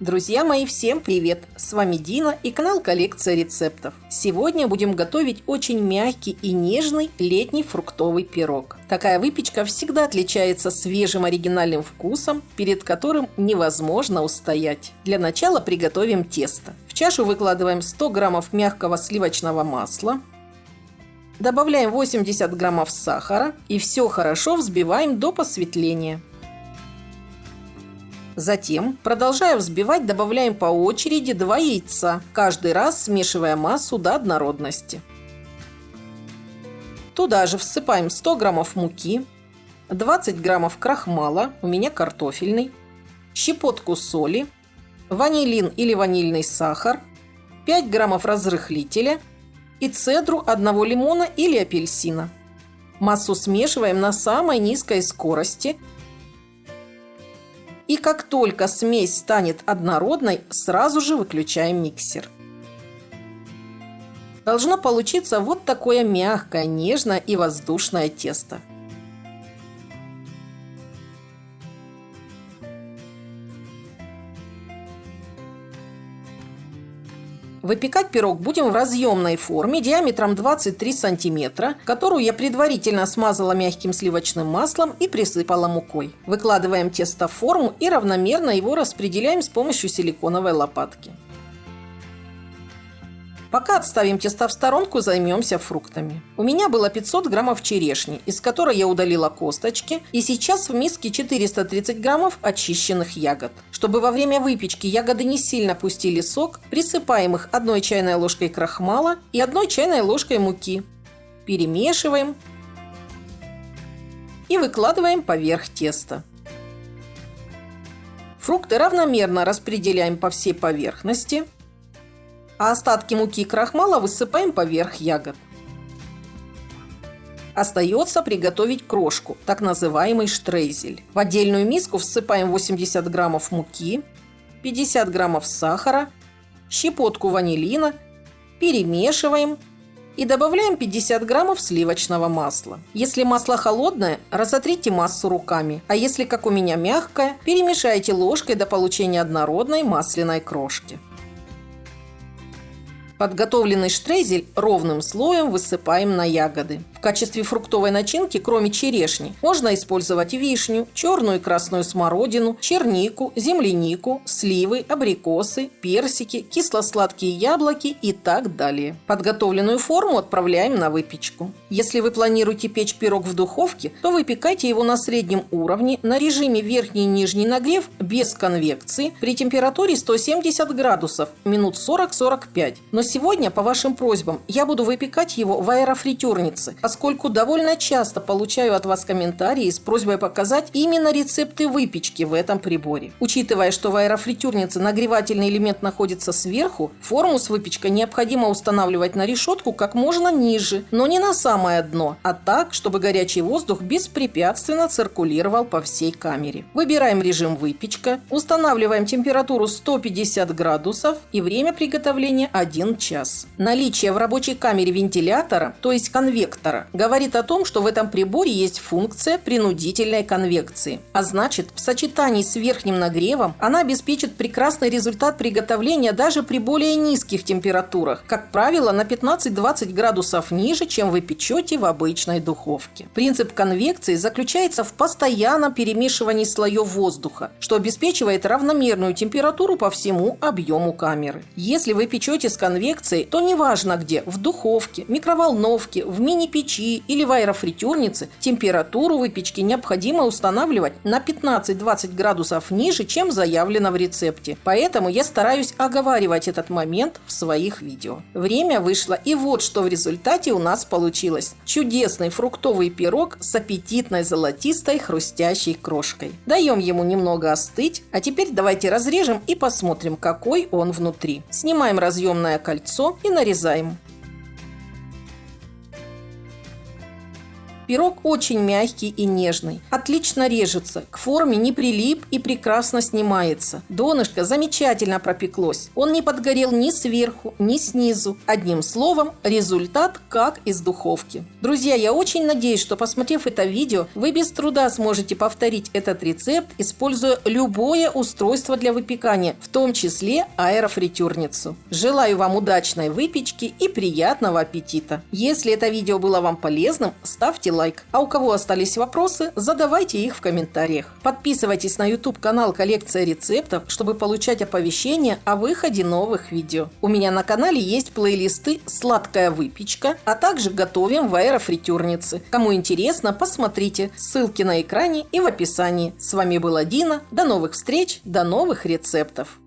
Друзья мои, всем привет! С вами Дина и канал Коллекция рецептов. Сегодня будем готовить очень мягкий и нежный летний фруктовый пирог. Такая выпечка всегда отличается свежим оригинальным вкусом, перед которым невозможно устоять. Для начала приготовим тесто. В чашу выкладываем 100 граммов мягкого сливочного масла. Добавляем 80 граммов сахара и все хорошо взбиваем до посветления. Затем, продолжая взбивать, добавляем по очереди 2 яйца, каждый раз смешивая массу до однородности. Туда же всыпаем 100 граммов муки, 20 граммов крахмала, у меня картофельный, щепотку соли, ванилин или ванильный сахар, 5 граммов разрыхлителя и цедру одного лимона или апельсина. Массу смешиваем на самой низкой скорости. И как только смесь станет однородной, сразу же выключаем миксер. Должно получиться вот такое мягкое, нежное и воздушное тесто. Выпекать пирог будем в разъемной форме диаметром 23 сантиметра, которую я предварительно смазала мягким сливочным маслом и присыпала мукой. Выкладываем тесто в форму и равномерно его распределяем с помощью силиконовой лопатки. Пока отставим тесто в сторонку, займемся фруктами. У меня было 500 граммов черешни, из которой я удалила косточки, и сейчас в миске 430 граммов очищенных ягод. Чтобы во время выпечки ягоды не сильно пустили сок, присыпаем их 1 чайной ложкой крахмала и 1 чайной ложкой муки. Перемешиваем и выкладываем поверх теста. Фрукты равномерно распределяем по всей поверхности, а остатки муки и крахмала высыпаем поверх ягод. Остается приготовить крошку, так называемый штрезель. В отдельную миску всыпаем 80 граммов муки, 50 граммов сахара, щепотку ванилина, перемешиваем и добавляем 50 граммов сливочного масла. Если масло холодное, разотрите массу руками, а если, как у меня, мягкое, перемешайте ложкой до получения однородной масляной крошки. Подготовленный штрезель ровным слоем высыпаем на ягоды. В качестве фруктовой начинки, кроме черешни, можно использовать вишню, черную и красную смородину, чернику, землянику, сливы, абрикосы, персики, кисло-сладкие яблоки и так далее. Подготовленную форму отправляем на выпечку. Если вы планируете печь пирог в духовке, то выпекайте его на среднем уровне на режиме верхний и нижний нагрев без конвекции при температуре 170 градусов минут 40-45. Но сегодня, по вашим просьбам, я буду выпекать его в аэрофритюрнице, поскольку довольно часто получаю от вас комментарии с просьбой показать именно рецепты выпечки в этом приборе. Учитывая, что в аэрофритюрнице нагревательный элемент находится сверху, форму с выпечкой необходимо устанавливать на решетку как можно ниже, но не на самое дно, а так, чтобы горячий воздух беспрепятственно циркулировал по всей камере. Выбираем режим выпечка, устанавливаем температуру 150 градусов и время приготовления 1 час. Наличие в рабочей камере вентилятора, то есть конвектора, говорит о том, что в этом приборе есть функция принудительной конвекции. А значит, в сочетании с верхним нагревом она обеспечит прекрасный результат приготовления даже при более низких температурах, как правило, на 15-20 градусов ниже, чем вы печете в обычной духовке. Принцип конвекции заключается в постоянном перемешивании слоев воздуха, что обеспечивает равномерную температуру по всему объему камеры. Если вы печете с конвекцией, то неважно где – в духовке, микроволновке, в мини-печи или в аэрофритюрнице, температуру выпечки необходимо устанавливать на 15-20 градусов ниже, чем заявлено в рецепте. Поэтому я стараюсь оговаривать этот момент в своих видео. Время вышло, и вот что в результате у нас получилось. Чудесный фруктовый пирог с аппетитной золотистой хрустящей крошкой. Даем ему немного остыть, а теперь давайте разрежем и посмотрим, какой он внутри. Снимаем разъемное кольцо и нарезаем. Пирог очень мягкий и нежный. Отлично режется, к форме не прилип и прекрасно снимается. Донышко замечательно пропеклось. Он не подгорел ни сверху, ни снизу. Одним словом, результат как из духовки. Друзья, я очень надеюсь, что, посмотрев это видео, вы без труда сможете повторить этот рецепт, используя любое устройство для выпекания, в том числе аэрофритюрницу. Желаю вам удачной выпечки и приятного аппетита! Если это видео было вам полезным, ставьте лайк. А у кого остались вопросы, задавайте их в комментариях. Подписывайтесь на YouTube-канал «Коллекция рецептов», чтобы получать оповещения о выходе новых видео. У меня на канале есть плейлисты «Сладкая выпечка», а также «Готовим в аэрофритюрнице». Кому интересно, посмотрите. Ссылки на экране и в описании. С вами была Дина. До новых встреч, до новых рецептов.